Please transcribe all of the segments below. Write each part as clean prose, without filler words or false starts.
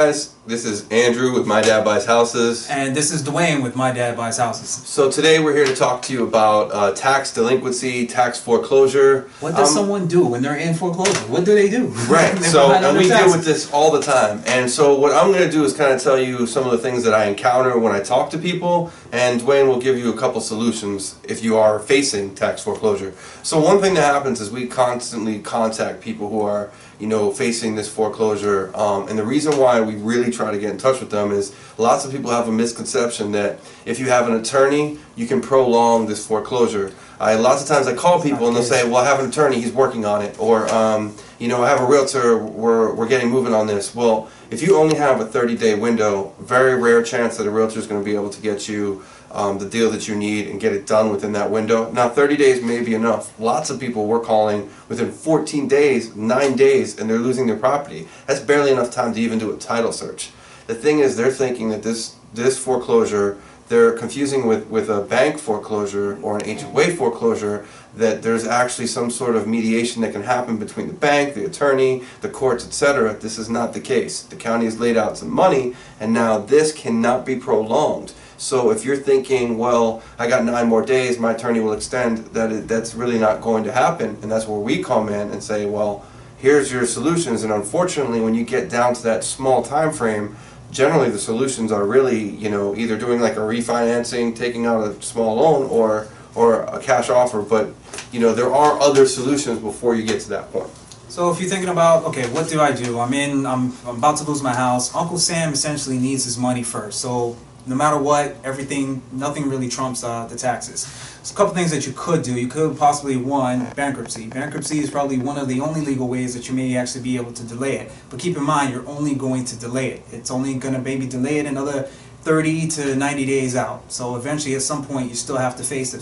Guys, this is Andrew with My Dad Buys Houses. And this is Dwayne with My Dad Buys Houses. So today we're here to talk to you about tax delinquency, tax foreclosure. What does someone do when they're in foreclosure? What do they do? Right, and we deal with this all the time. And so what I'm going to do is kind of tell you some of the things that I encounter when I talk to people, and Dwayne will give you a couple solutions if you are facing tax foreclosure. So one thing that happens is we constantly contact people who are facing this foreclosure, and the reason why we really try to get in touch with them is lots of people have a misconception that if you have an attorney, you can prolong this foreclosure. Lots of times I call people and they'll say, well, I have an attorney, he's working on it, or I have a realtor, we're getting moving on this. Well, if you only have a 30-day window, very rare chance that a realtor is going to be able to get you the deal that you need and get it done within that window. Now 30 days may be enough. Lots of people we're calling within 14 days, 9 days, and they're losing their property. That's barely enough time to even do a title search. The thing is, they're thinking that this foreclosure, they're confusing with a bank foreclosure or an HOA foreclosure, that there's actually some sort of mediation that can happen between the bank, the attorney, the courts, etc. This is not the case. The county has laid out some money, and now this cannot be prolonged. So if you're thinking, well, I got 9 more days, my attorney will extend, that's really not going to happen. And that's where we come in and say, well, here's your solutions. And unfortunately, when you get down to that small time frame, generally the solutions are really, either doing like a refinancing, taking out a small loan, or a cash offer. But, there are other solutions before you get to that point. So if you're thinking about, okay, what do I do? I'm about to lose my house. Uncle Sam essentially needs his money first. So no matter what, nothing really trumps the taxes. So a couple things that you could do. You could possibly, one, bankruptcy. Bankruptcy is probably one of the only legal ways that you may actually be able to delay it. But keep in mind, you're only going to delay it. It's only going to maybe delay it another 30 to 90 days out. So eventually, at some point, you still have to face the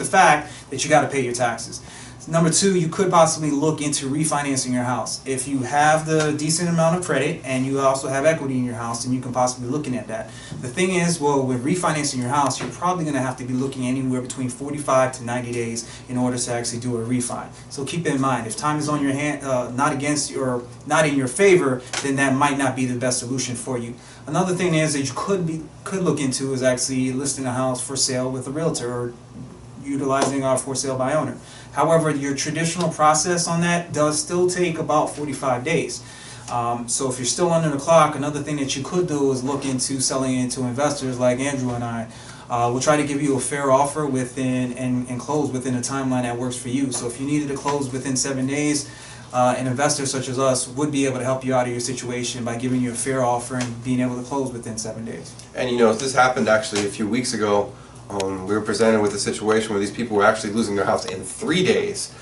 fact that you got to pay your taxes. Number two, you could possibly look into refinancing your house. If you have the decent amount of credit and you also have equity in your house, then you can possibly be looking at that. The thing is, well, with refinancing your house, you're probably going to have to be looking anywhere between 45 to 90 days in order to actually do a refi. So keep in mind, if time is on your hand, not in your favor, then that might not be the best solution for you. Another thing is that you could look into is actually listing a house for sale with a realtor, or utilizing our for sale by owner. However, your traditional process on that does still take about 45 days. So if you're still under the clock, another thing that you could do is look into selling it to investors like Andrew and I. We'll try to give you a fair offer within and close within a timeline that works for you. So if you needed to close within 7 days, an investor such as us would be able to help you out of your situation by giving you a fair offer and being able to close within 7 days. And this happened actually a few weeks ago. We were presented with a situation where these people were actually losing their house in 3 days.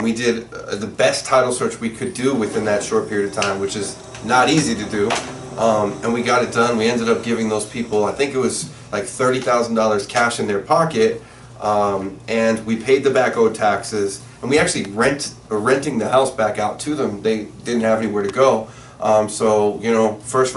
We did the best title search we could do within that short period of time, which is not easy to do, and we got it done. We ended up giving those people, I think it was like $30,000 cash in their pocket, and we paid the back owed taxes, and we actually renting the house back out to them. They didn't have anywhere to go, so first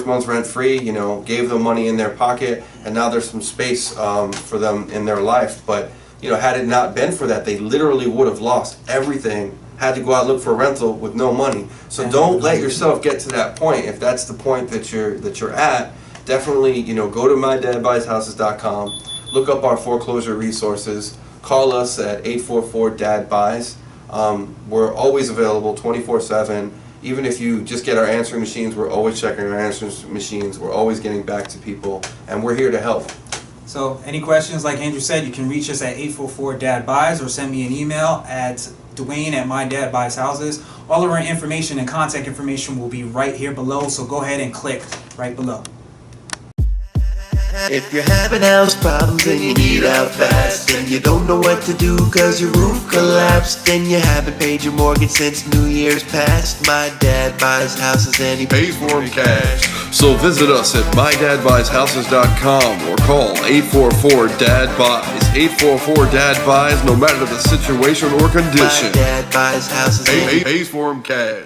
month's rent free, gave them money in their pocket, and now there's some space for them in their life. But had it not been for that, they literally would have lost everything, had to go out and look for a rental with no money. So don't let yourself get to that point. If that's the point that you're at, definitely go to mydadbuyshouses.com, look up our foreclosure resources, call us at 844-DAD-BUYS. We're always available 24/7. Even if you just get our answering machines, we're always checking our answering machines. We're always getting back to people, and we're here to help. So any questions, like Andrew said, you can reach us at 844-DAD-BUYS or send me an email at Dwayne@MyDadBuysHouses. All of our information and contact information will be right here below, so go ahead and click right below. If you're having house problems and you need out fast, and you don't know what to do cause your roof collapsed, and you haven't paid your mortgage since New Year's past, My Dad Buys Houses and he pays for them cash. So visit us at mydadbuyshouses.com or call 844-DAD-BUYS. 844-DAD-BUYS, no matter the situation or condition. My Dad Buys Houses and he pays for them cash.